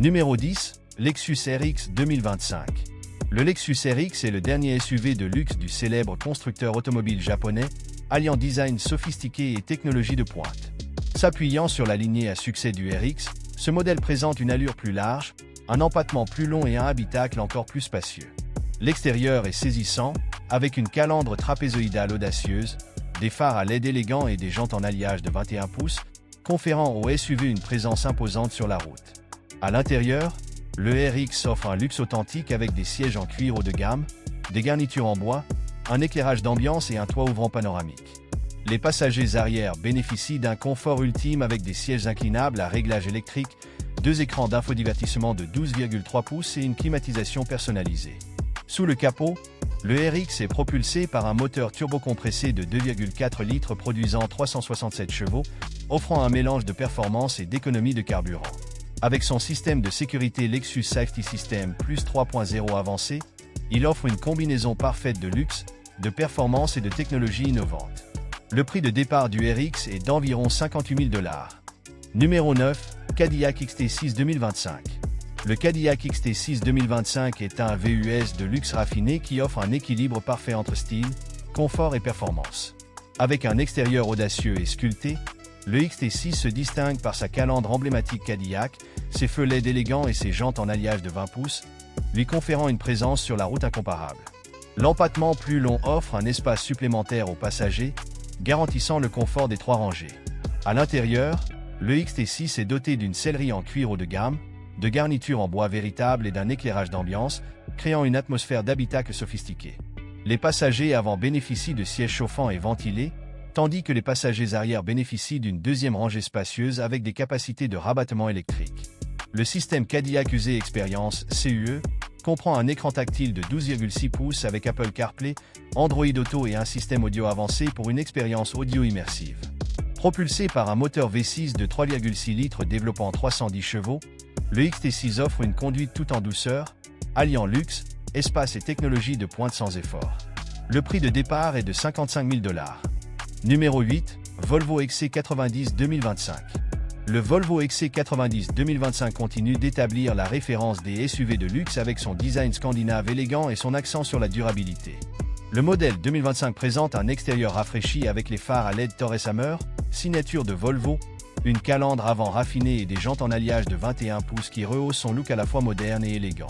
Numéro 10, Lexus RX 2025. Le Lexus RX est le dernier SUV de luxe du célèbre constructeur automobile japonais, alliant design sophistiqué et technologie de pointe. S'appuyant sur la lignée à succès du RX, ce modèle présente une allure plus large, un empattement plus long et un habitacle encore plus spacieux. L'extérieur est saisissant, avec une calandre trapézoïdale audacieuse, des phares à LED élégants et des jantes en alliage de 21 pouces, conférant au SUV une présence imposante sur la route. À l'intérieur, le RX offre un luxe authentique avec des sièges en cuir haut de gamme, des garnitures en bois, un éclairage d'ambiance et un toit ouvrant panoramique. Les passagers arrière bénéficient d'un confort ultime avec des sièges inclinables à réglage électrique, 2 écrans d'infodivertissement de 12,3 pouces et une climatisation personnalisée. Sous le capot, le RX est propulsé par un moteur turbocompressé de 2,4 litres produisant 367 chevaux, offrant un mélange de performance et d'économie de carburant. Avec son système de sécurité Lexus Safety System Plus 3.0 avancé, il offre une combinaison parfaite de luxe, de performance et de technologie innovante. Le prix de départ du RX est d'environ 58 000 $. Numéro 9, Cadillac XT6 2025. Le Cadillac XT6 2025 est un VUS de luxe raffiné qui offre un équilibre parfait entre style, confort et performance. Avec un extérieur audacieux et sculpté, le XT6 se distingue par sa calandre emblématique Cadillac, ses feux LED élégants et ses jantes en alliage de 20 pouces, lui conférant une présence sur la route incomparable. L'empattement plus long offre un espace supplémentaire aux passagers, garantissant le confort des 3 rangées. À l'intérieur, le XT6 est doté d'une sellerie en cuir haut de gamme, de garnitures en bois véritable et d'un éclairage d'ambiance, créant une atmosphère d'habitacle sophistiqué. Les passagers avant bénéficient de sièges chauffants et ventilés, tandis que les passagers arrière bénéficient d'une deuxième rangée spacieuse avec des capacités de rabattement électrique. Le système Cadillac User Experience CUE comprend un écran tactile de 12,6 pouces avec Apple CarPlay, Android Auto et un système audio avancé pour une expérience audio immersive. Propulsé par un moteur V6 de 3,6 litres développant 310 chevaux, le XT6 offre une conduite tout en douceur, alliant luxe, espace et technologie de pointe sans effort. Le prix de départ est de 55 000 $. Numéro 8, Volvo XC90 2025. Le Volvo XC90 2025 continue d'établir la référence des SUV de luxe avec son design scandinave élégant et son accent sur la durabilité. Le modèle 2025 présente un extérieur rafraîchi avec les phares à LED Torres Hammer, signature de Volvo, une calandre avant raffinée et des jantes en alliage de 21 pouces qui rehaussent son look à la fois moderne et élégant.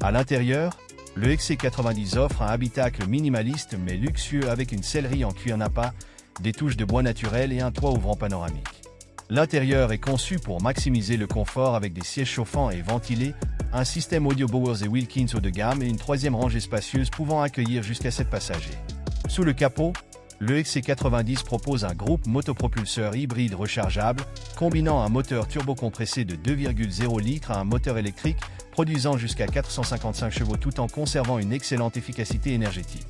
À l'intérieur, le XC90 offre un habitacle minimaliste mais luxueux avec une sellerie en cuir nappa, des touches de bois naturel et un toit ouvrant panoramique. L'intérieur est conçu pour maximiser le confort avec des sièges chauffants et ventilés, un système audio Bowers & Wilkins haut de gamme et une 3e rangée spacieuse pouvant accueillir jusqu'à 7 passagers. Sous le capot, le XC90 propose un groupe motopropulseur hybride rechargeable, combinant un moteur turbocompressé de 2,0 litres à un moteur électrique, produisant jusqu'à 455 chevaux tout en conservant une excellente efficacité énergétique.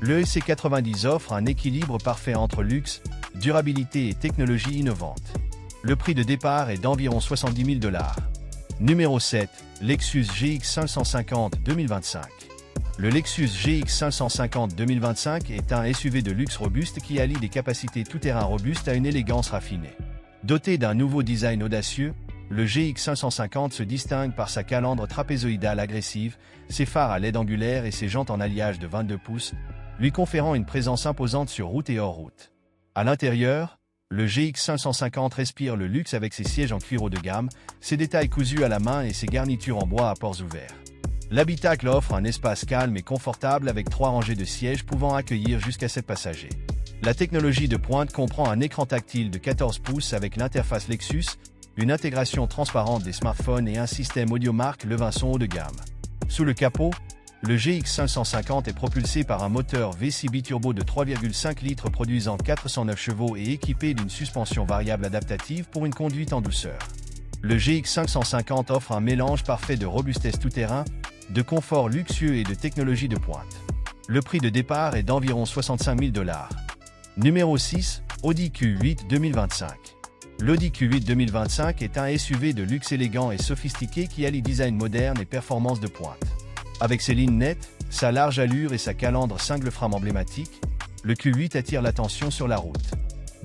Le XC90 offre un équilibre parfait entre luxe, durabilité et technologie innovante. Le prix de départ est d'environ 70 000 $. Numéro 7, Lexus GX 550 2025. Le Lexus GX 550 2025 est un SUV de luxe robuste qui allie des capacités tout-terrain robustes à une élégance raffinée. Doté d'un nouveau design audacieux, le GX 550 se distingue par sa calandre trapézoïdale agressive, ses phares à LED angulaires et ses jantes en alliage de 22 pouces, lui conférant une présence imposante sur route et hors route. À l'intérieur, le GX 550 respire le luxe avec ses sièges en cuir haut de gamme, ses détails cousus à la main et ses garnitures en bois à ports ouverts. L'habitacle offre un espace calme et confortable avec 3 rangées de sièges pouvant accueillir jusqu'à 7 passagers. La technologie de pointe comprend un écran tactile de 14 pouces avec l'interface Lexus, une intégration transparente des smartphones et un système audio marque Levinson haut de gamme. Sous le capot, le GX 550 est propulsé par un moteur V6 biturbo de 3,5 litres produisant 409 chevaux et équipé d'une suspension variable adaptative pour une conduite en douceur. Le GX 550 offre un mélange parfait de robustesse tout-terrain, de confort luxueux et de technologie de pointe. Le prix de départ est d'environ 65 000 $. Numéro 6, Audi Q8 2025. L'Audi Q8 2025 est un SUV de luxe élégant et sophistiqué qui allie design moderne et performance de pointe. Avec ses lignes nettes, sa large allure et sa calandre single frame emblématique, le Q8 attire l'attention sur la route.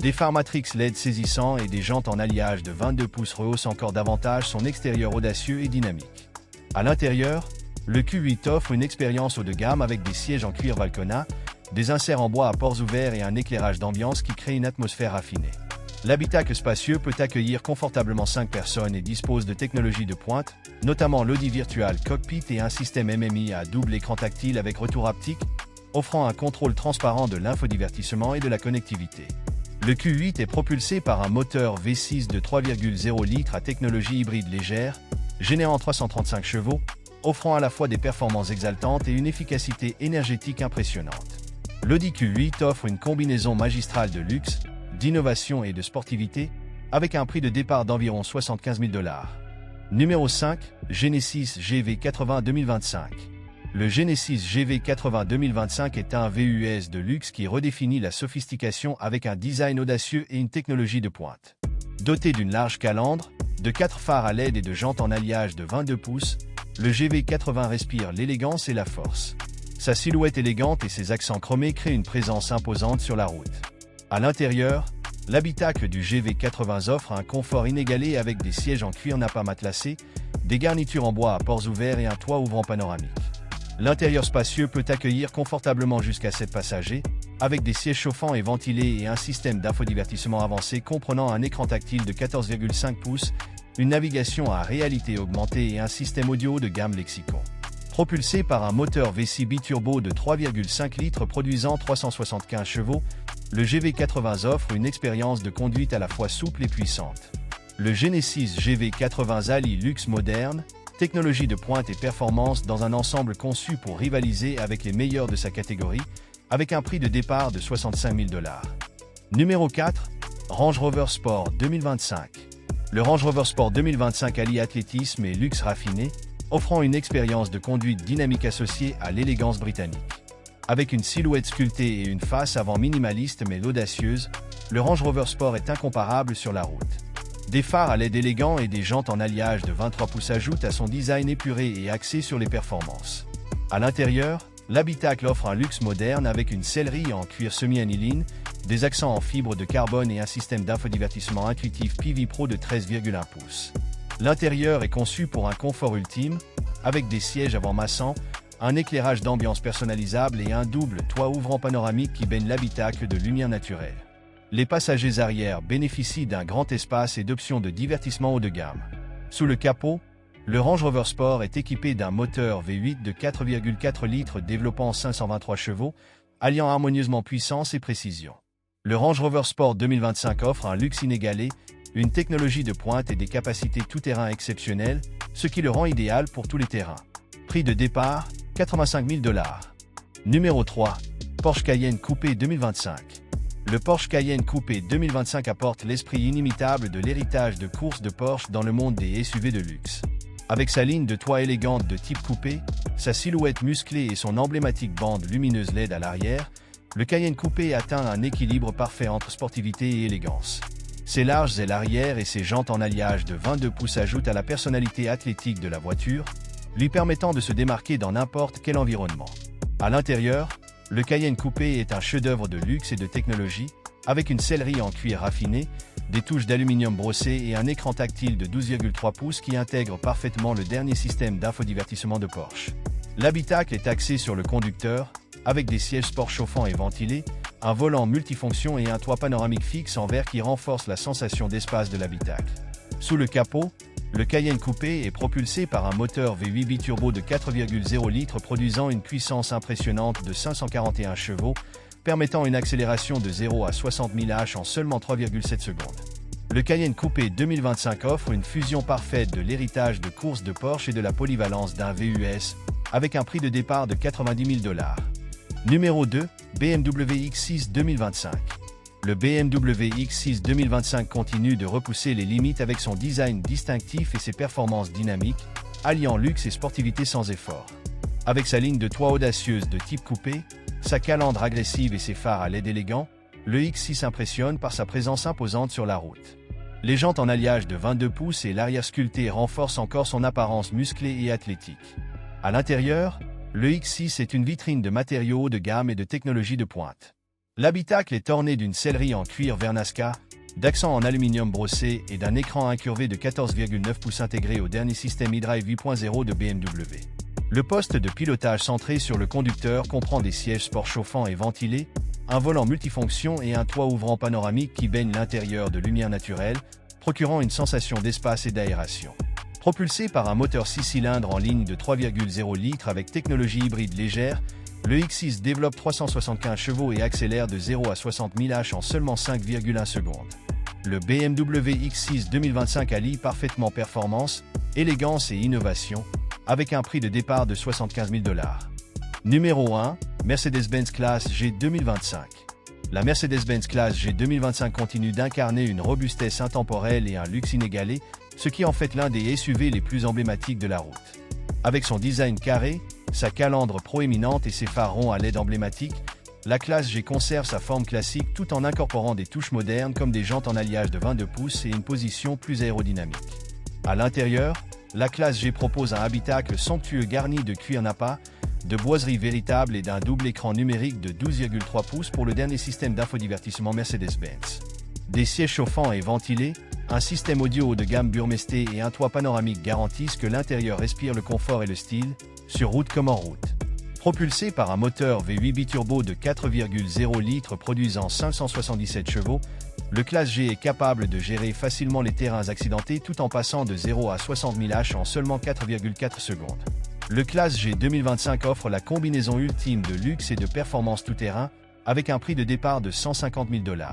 Des phares Matrix LED saisissants et des jantes en alliage de 22 pouces rehaussent encore davantage son extérieur audacieux et dynamique. À l'intérieur, le Q8 offre une expérience haut de gamme avec des sièges en cuir Valcona, des inserts en bois à ports ouverts et un éclairage d'ambiance qui crée une atmosphère raffinée. L'habitacle spacieux peut accueillir confortablement 5 personnes et dispose de technologies de pointe, notamment l'Audi Virtual Cockpit et un système MMI à double écran tactile avec retour haptique, offrant un contrôle transparent de l'infodivertissement et de la connectivité. Le Q8 est propulsé par un moteur V6 de 3,0 litres à technologie hybride légère, générant 335 chevaux, offrant à la fois des performances exaltantes et une efficacité énergétique impressionnante. L'Audi Q8 offre une combinaison magistrale de luxe, d'innovation et de sportivité, avec un prix de départ d'environ 75 000 $. Numéro 5, Genesis GV80 2025. Le Genesis GV80 2025 est un VUS de luxe qui redéfinit la sophistication avec un design audacieux et une technologie de pointe. Doté d'une large calandre, de 4 phares à LED et de jantes en alliage de 22 pouces, le GV80 respire l'élégance et la force. Sa silhouette élégante et ses accents chromés créent une présence imposante sur la route. À l'intérieur, l'habitacle du GV80 offre un confort inégalé avec des sièges en cuir nappa matelassé, des garnitures en bois à ports ouverts et un toit ouvrant panoramique. L'intérieur spacieux peut accueillir confortablement jusqu'à 7 passagers, avec des sièges chauffants et ventilés et un système d'infodivertissement avancé comprenant un écran tactile de 14,5 pouces, une navigation à réalité augmentée et un système audio de gamme Lexicon. Propulsé par un moteur V6 biturbo de 3,5 litres produisant 375 chevaux, le GV80 offre une expérience de conduite à la fois souple et puissante. Le Genesis GV80 allie luxe moderne, technologie de pointe et performance dans un ensemble conçu pour rivaliser avec les meilleurs de sa catégorie, avec un prix de départ de 65 000 $. Numéro 4, Range Rover Sport 2025. Le Range Rover Sport 2025 allie athlétisme et luxe raffiné, offrant une expérience de conduite dynamique associée à l'élégance britannique. Avec une silhouette sculptée et une face avant minimaliste mais audacieuse, le Range Rover Sport est incomparable sur la route. Des phares à LED élégants et des jantes en alliage de 23 pouces ajoutent à son design épuré et axé sur les performances. À l'intérieur, l'habitacle offre un luxe moderne avec une sellerie en cuir semi-aniline, des accents en fibre de carbone et un système d'infodivertissement intuitif PV Pro de 13,1 pouces. L'intérieur est conçu pour un confort ultime, avec des sièges avant massants, un éclairage d'ambiance personnalisable et un double toit ouvrant panoramique qui baigne l'habitacle de lumière naturelle. Les passagers arrière bénéficient d'un grand espace et d'options de divertissement haut de gamme. Sous le capot, le Range Rover Sport est équipé d'un moteur V8 de 4,4 litres développant 523 chevaux, alliant harmonieusement puissance et précision. Le Range Rover Sport 2025 offre un luxe inégalé, une technologie de pointe et des capacités tout-terrain exceptionnelles, ce qui le rend idéal pour tous les terrains. Prix de départ, 85 000 $. Numéro 3, Porsche Cayenne Coupé 2025. Le Porsche Cayenne Coupé 2025 apporte l'esprit inimitable de l'héritage de course de Porsche dans le monde des SUV de luxe. Avec sa ligne de toit élégante de type coupé, sa silhouette musclée et son emblématique bande lumineuse LED à l'arrière, le Cayenne Coupé atteint un équilibre parfait entre sportivité et élégance. Ses larges ailes arrière et ses jantes en alliage de 22 pouces ajoutent à la personnalité athlétique de la voiture, lui permettant de se démarquer dans n'importe quel environnement. À l'intérieur, le Cayenne Coupé est un chef-d'œuvre de luxe et de technologie, avec une sellerie en cuir raffiné, des touches d'aluminium brossé et un écran tactile de 12,3 pouces qui intègre parfaitement le dernier système d'infodivertissement de Porsche. L'habitacle est axé sur le conducteur, avec des sièges sport chauffants et ventilés, un volant multifonction et un toit panoramique fixe en verre qui renforce la sensation d'espace de l'habitacle. Sous le capot, le Cayenne Coupé est propulsé par un moteur V8 biturbo de 4,0 litres produisant une puissance impressionnante de 541 chevaux, permettant une accélération de 0 à 60 000 h en seulement 3,7 secondes. Le Cayenne Coupé 2025 offre une fusion parfaite de l'héritage de course de Porsche et de la polyvalence d'un VUS, avec un prix de départ de 90 000 $. Numéro 2, BMW X6 2025. Le BMW X6 2025 continue de repousser les limites avec son design distinctif et ses performances dynamiques, alliant luxe et sportivité sans effort. Avec sa ligne de toit audacieuse de type coupé, sa calandre agressive et ses phares à LED élégants, le X6 impressionne par sa présence imposante sur la route. Les jantes en alliage de 22 pouces et l'arrière sculpté renforcent encore son apparence musclée et athlétique. À l'intérieur, le X6 est une vitrine de matériaux haut de gamme et de technologie de pointe. L'habitacle est orné d'une sellerie en cuir Vernasca, d'accents en aluminium brossé et d'un écran incurvé de 14,9 pouces intégré au dernier système eDrive 8.0 de BMW. Le poste de pilotage centré sur le conducteur comprend des sièges sport chauffants et ventilés, un volant multifonction et un toit ouvrant panoramique qui baigne l'intérieur de lumière naturelle, procurant une sensation d'espace et d'aération. Propulsé par un moteur 6 cylindres en ligne de 3,0 litres avec technologie hybride légère, le X6 développe 375 chevaux et accélère de 0 à 60 000 h en seulement 5,1 secondes. Le BMW X6 2025 allie parfaitement performance, élégance et innovation, avec un prix de départ de 75 000 $. Numéro 1, Mercedes-Benz Classe G 2025. La Mercedes-Benz Classe G 2025 continue d'incarner une robustesse intemporelle et un luxe inégalé, ce qui en fait l'un des SUV les plus emblématiques de la route. Avec son design carré, sa calandre proéminente et ses phares ronds à LED emblématiques, la classe G conserve sa forme classique tout en incorporant des touches modernes comme des jantes en alliage de 22 pouces et une position plus aérodynamique. À l'intérieur, la classe G propose un habitacle somptueux garni de cuir nappa, de boiseries véritables et d'un double écran numérique de 12,3 pouces pour le dernier système d'infodivertissement Mercedes-Benz. Des sièges chauffants et ventilés, un système audio haut de gamme Burmester et un toit panoramique garantissent que l'intérieur respire le confort et le style, sur route comme en route. Propulsé par un moteur V8 biturbo de 4,0 litres produisant 577 chevaux, le Classe G est capable de gérer facilement les terrains accidentés tout en passant de 0 à 60 000 h en seulement 4,4 secondes. Le Classe G 2025 offre la combinaison ultime de luxe et de performance tout-terrain, avec un prix de départ de 150 000 $.